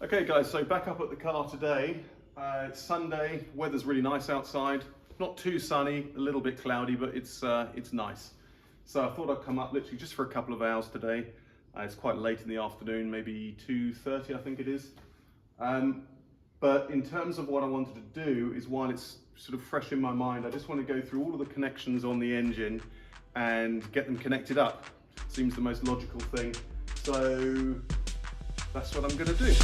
Okay guys, so back up at the car today. It's Sunday, weather's really nice outside. Not too sunny, a little bit cloudy, but it's nice. So I thought I'd come up literally just for a couple of hours today. It's quite late in the afternoon, maybe 2:30 I think it is. But in terms of what I wanted to do is, while it's sort of fresh in my mind, I just want to go through all of the connections on the engine and get them connected up. Seems the most logical thing. So that's what I'm going to do.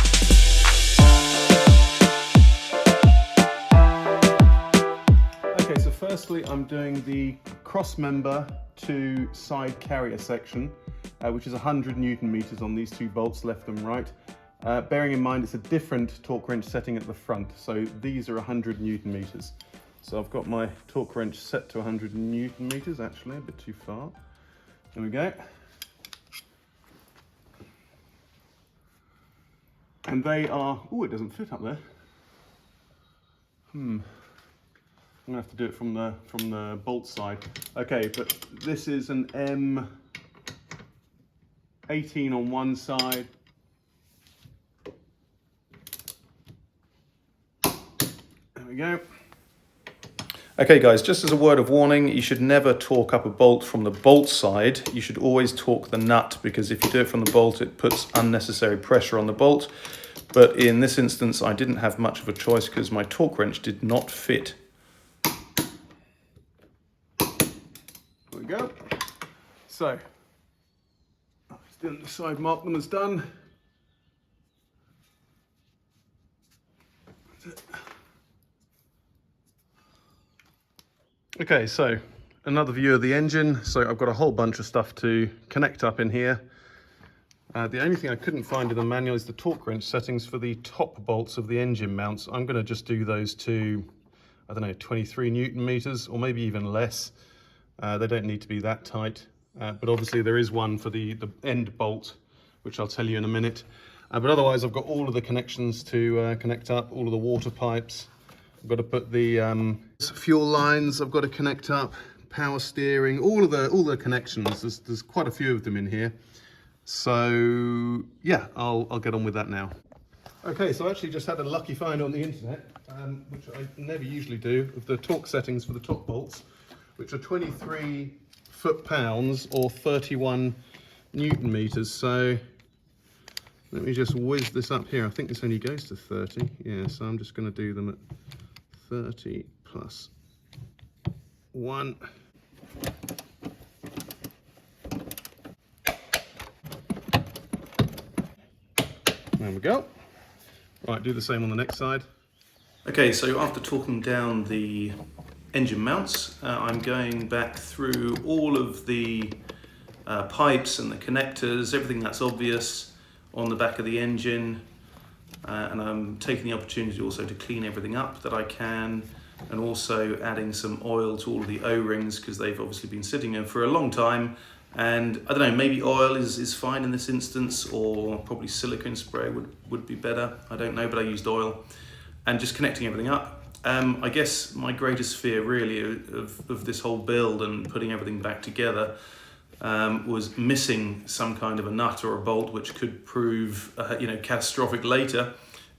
Okay, so firstly I'm doing the crossmember to side carrier section, which is 100 Newton meters on these two bolts, left and right. Bearing in mind it's a different torque wrench setting at the front, so these are 100 Newton meters. So I've got my torque wrench set to 100 Newton meters, actually a bit too far. There we go. And they are, oh, it doesn't fit up there. I'm gonna have to do it from the bolt side. Okay, but this is an M18 on one side. There we go. Okay guys, just as a word of warning, you should never torque up a bolt from the bolt side. You should always torque the nut, because if you do it from the bolt, it puts unnecessary pressure on the bolt. But in this instance, I didn't have much of a choice because my torque wrench did not fit. There we go. So, let's do the side mark them as done. That's it. Okay, so another view of the engine. So I've got a whole bunch of stuff to connect up in here. The only thing I couldn't find in the manual is the torque wrench settings for the top bolts of the engine mounts. I'm going to just do those to, I don't know, 23 Newton meters, or maybe even less. They don't need to be that tight, but obviously there is one for the end bolt, which I'll tell you in a minute. But otherwise I've got all of the connections to connect up, all of the water pipes. I've got to put the fuel lines, I've got to connect up, power steering, all the connections. There's quite a few of them in here. So yeah, I'll get on with that now. Okay, so I actually just had a lucky find on the internet, which I never usually do, of the torque settings for the top bolts, which are 23 foot-pounds or 31 Newton meters. So let me just whiz this up here. I think this only goes to 30. Yeah, so I'm just going to do them at 30 plus 1. There we go. Right, do the same on the next side. Okay, so after torquing down the engine mounts, I'm going back through all of the pipes and the connectors, everything that's obvious on the back of the engine. And I'm taking the opportunity also to clean everything up that I can, and also adding some oil to all of the O-rings, because they've obviously been sitting there for a long time. And I don't know, maybe oil is fine in this instance, or probably silicone spray would be better. I don't know, but I used oil. And just connecting everything up. I guess my greatest fear really of this whole build and putting everything back together was missing some kind of a nut or a bolt, which could prove catastrophic later,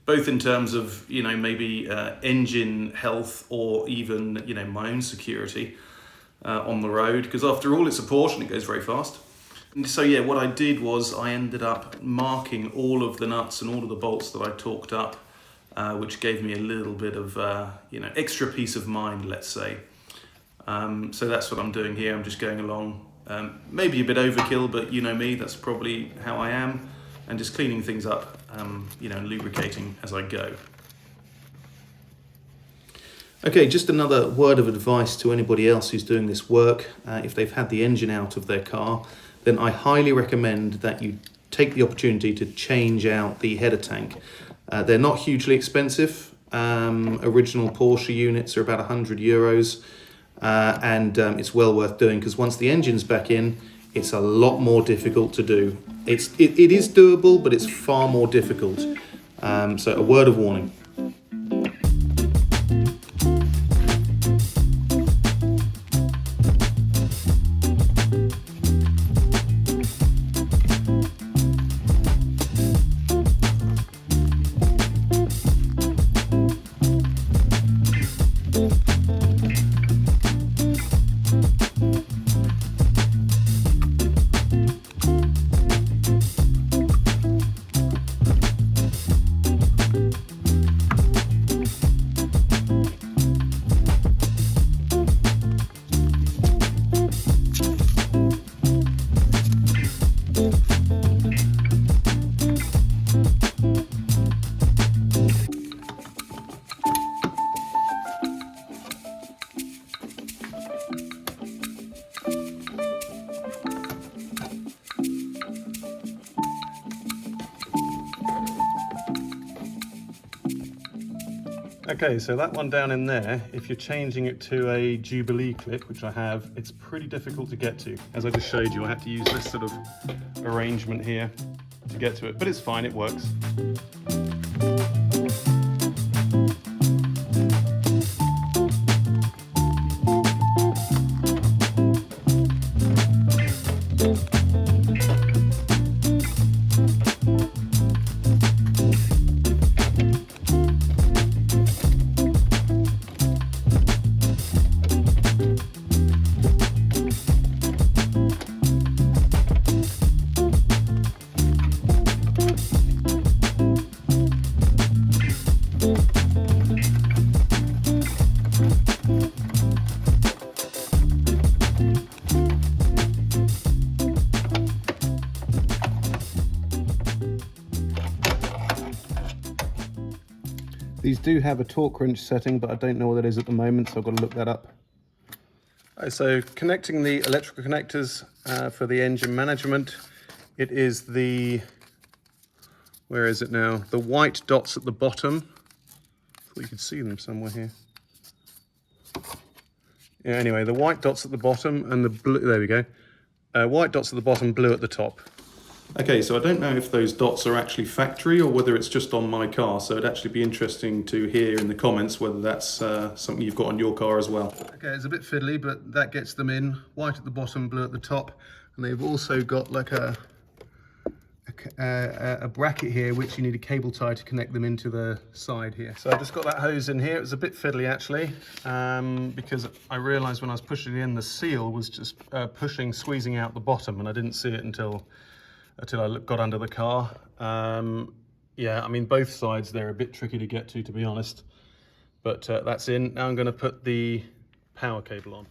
both in terms of maybe engine health, or even my own security on the road, because after all it's a Porsche and it goes very fast. And so yeah, what I did was I ended up marking all of the nuts and all of the bolts that I torqued up, which gave me a little bit of extra peace of mind, let's say. So that's what I'm doing here. I'm just going along. Maybe a bit overkill, but you know me, that's probably how I am, and just cleaning things up, and lubricating as I go. Okay, just another word of advice to anybody else who's doing this work. If they've had the engine out of their car, then I highly recommend that you take the opportunity to change out the header tank. They're not hugely expensive. Original Porsche units are about €100. And it's well worth doing, because once the engine's back in, it's a lot more difficult to do. It is doable, but it's far more difficult. So a word of warning. Okay, so that one down in there, if you're changing it to a Jubilee clip, which I have, it's pretty difficult to get to. As I just showed you, I had to use this sort of arrangement here to get to it, but it's fine, it works. These do have a torque wrench setting, but I don't know what it is at the moment, so I've got to look that up. Right, so connecting the electrical connectors for the engine management, it is the, where is it now? The white dots at the bottom. I thought you could see them somewhere here. Yeah, anyway, the white dots at the bottom and the blue, there we go. White dots at the bottom, blue at the top. Okay, so I don't know if those dots are actually factory or whether it's just on my car, so it'd actually be interesting to hear in the comments whether that's something you've got on your car as well. Okay, it's a bit fiddly, but that gets them in. White at the bottom, blue at the top, and they've also got like a bracket here which you need a cable tie to connect them into the side here. So I've just got that hose in here. It was a bit fiddly actually, because I realised when I was pushing it in, the seal was just squeezing out the bottom, and I didn't see it until I got under the car. Yeah, I mean, both sides, they're a bit tricky to get to be honest. But that's in. Now I'm going to put the power cable on.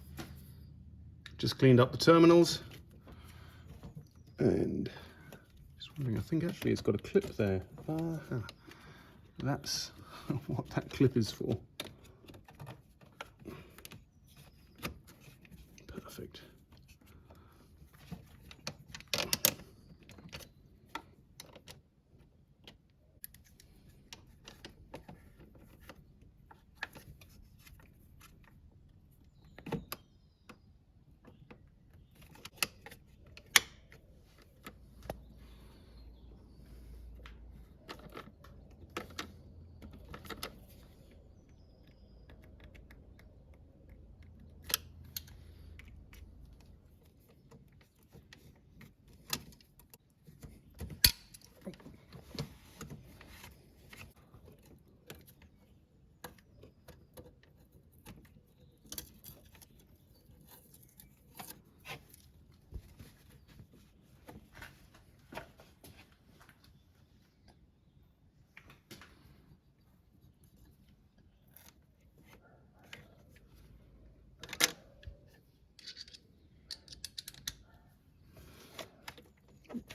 Just cleaned up the terminals. And just wondering, I think actually it's got a clip there. That's what that clip is for. Perfect.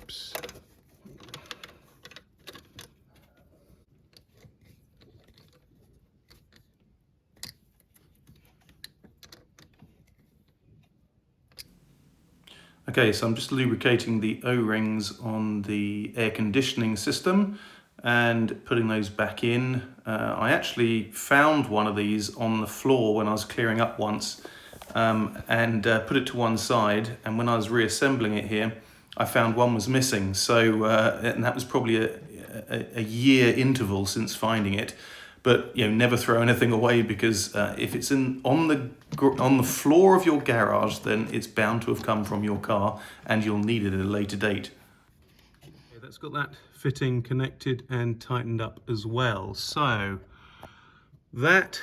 Oops. Okay, so I'm just lubricating the O-rings on the air conditioning system and putting those back in. I actually found one of these on the floor when I was clearing up once, and put it to one side, and when I was reassembling it here, I found one was missing. So and that was probably a year interval since finding it. But you know, never throw anything away, because if it's on the floor of your garage, then it's bound to have come from your car, and you'll need it at a later date. Okay, that's got that fitting connected and tightened up as well. So that,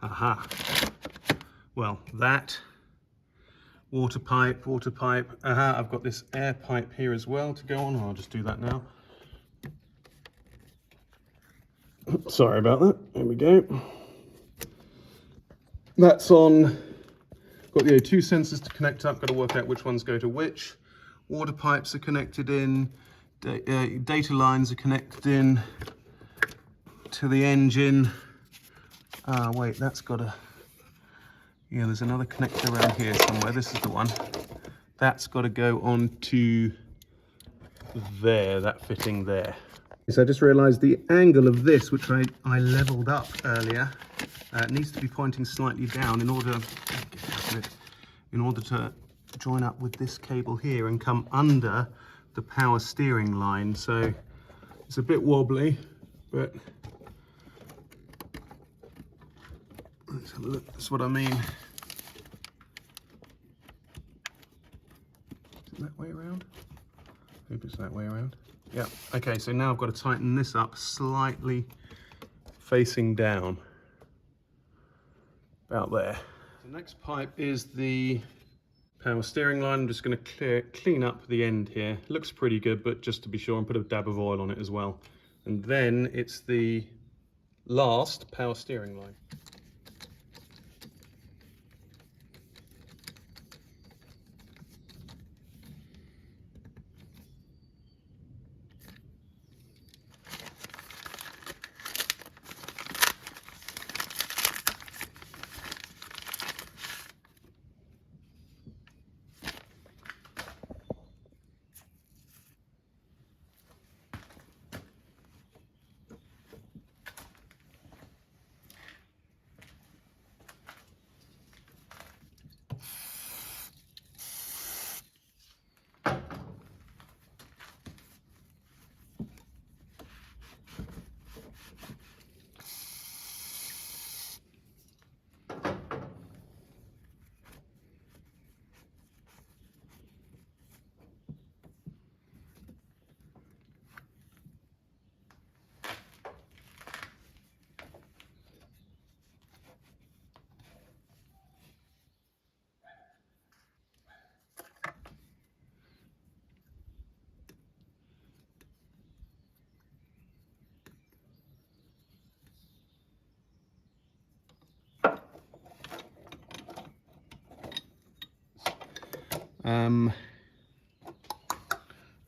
aha. Well, that water pipe. Aha, I've got this air pipe here as well to go on. I'll just do that now. Sorry about that. There we go. That's on. Got the O2 sensors to connect up. Got to work out which ones go to which. Water pipes are connected in. Data lines are connected in to the engine. Wait, that's got a. Yeah, there's another connector around here somewhere. This is the one. That's got to go on to there. That fitting there. So I just realized the angle of this, which I leveled up earlier, needs to be pointing slightly down in order to join up with this cable here and come under the power steering line. So it's a bit wobbly, but let's have a look. That's what I mean. Is it that way around? Maybe it's that way around. Yeah, okay, so now I've got to tighten this up slightly facing down. About there. The next pipe is the power steering line. I'm just going to clean up the end here. It looks pretty good, but just to be sure, and put a dab of oil on it as well. And then it's the last power steering line.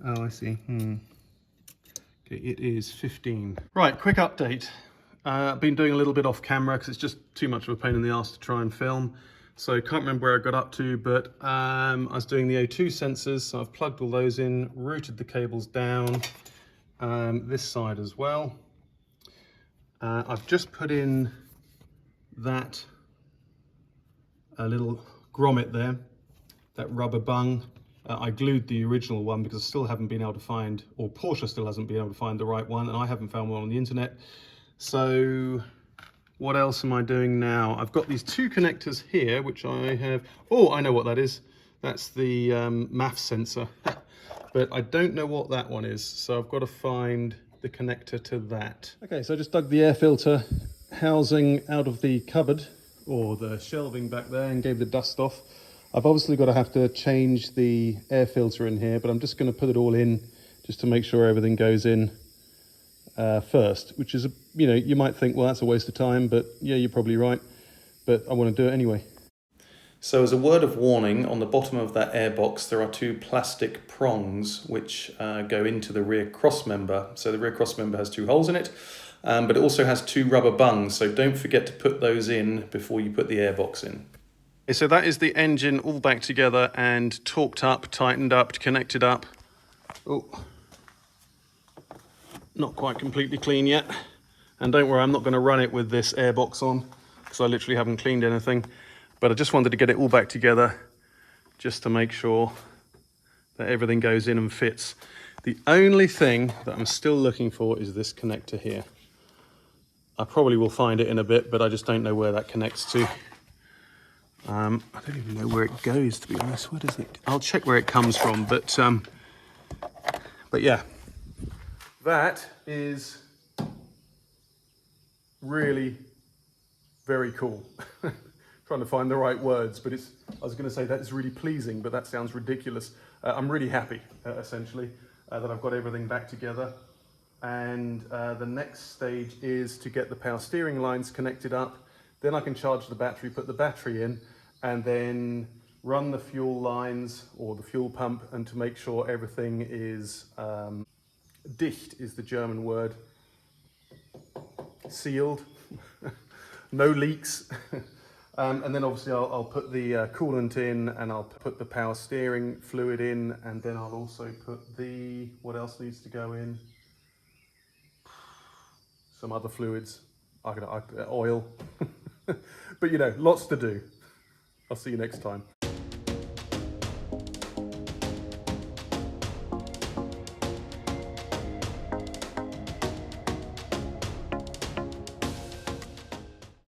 Oh, I see. Okay, it is 15. Right, quick update. I've been doing a little bit off camera because it's just too much of a pain in the ass to try and film. So can't remember where I got up to, but I was doing the O2 sensors. So I've plugged all those in, routed the cables down, this side as well. I've just put in that little grommet there, that rubber bung. I glued the original one because I still haven't been able to find, or Porsche still hasn't been able to find the right one, and I haven't found one on the internet. So what else am I doing now? I've got these two connectors here, which I have, oh, I know what that is. That's the MAF sensor, but I don't know what that one is. So I've got to find the connector to that. Okay, so I just dug the air filter housing out of the cupboard, or the shelving back there, and gave the dust off. I've obviously got to have to change the air filter in here, but I'm just going to put it all in just to make sure everything goes in first, which is, you might think, well, that's a waste of time, but yeah, you're probably right, but I want to do it anyway. So as a word of warning, on the bottom of that airbox, there are two plastic prongs which go into the rear crossmember. So the rear crossmember has two holes in it, but it also has two rubber bungs, so don't forget to put those in before you put the airbox in. So that is the engine all back together and torqued up, tightened up, connected up. Oh, not quite completely clean yet. And don't worry, I'm not going to run it with this airbox on because I literally haven't cleaned anything. But I just wanted to get it all back together just to make sure that everything goes in and fits. The only thing that I'm still looking for is this connector here. I probably will find it in a bit, but I just don't know where that connects to. I don't even know where it goes, to be honest. Where does it? I'll check where it comes from, but yeah, that is really very cool. Trying to find the right words, but I was going to say that is really pleasing, but that sounds ridiculous. I'm really happy, essentially, that I've got everything back together. And the next stage is to get the power steering lines connected up. Then I can charge the battery, put the battery in, and then run the fuel lines or the fuel pump, and to make sure everything is dicht is the German word, sealed, no leaks. And then obviously I'll put the coolant in, and I'll put the power steering fluid in, and then I'll also put what else needs to go in? some other fluids, oil. But you know, lots to do. I'll see you next time.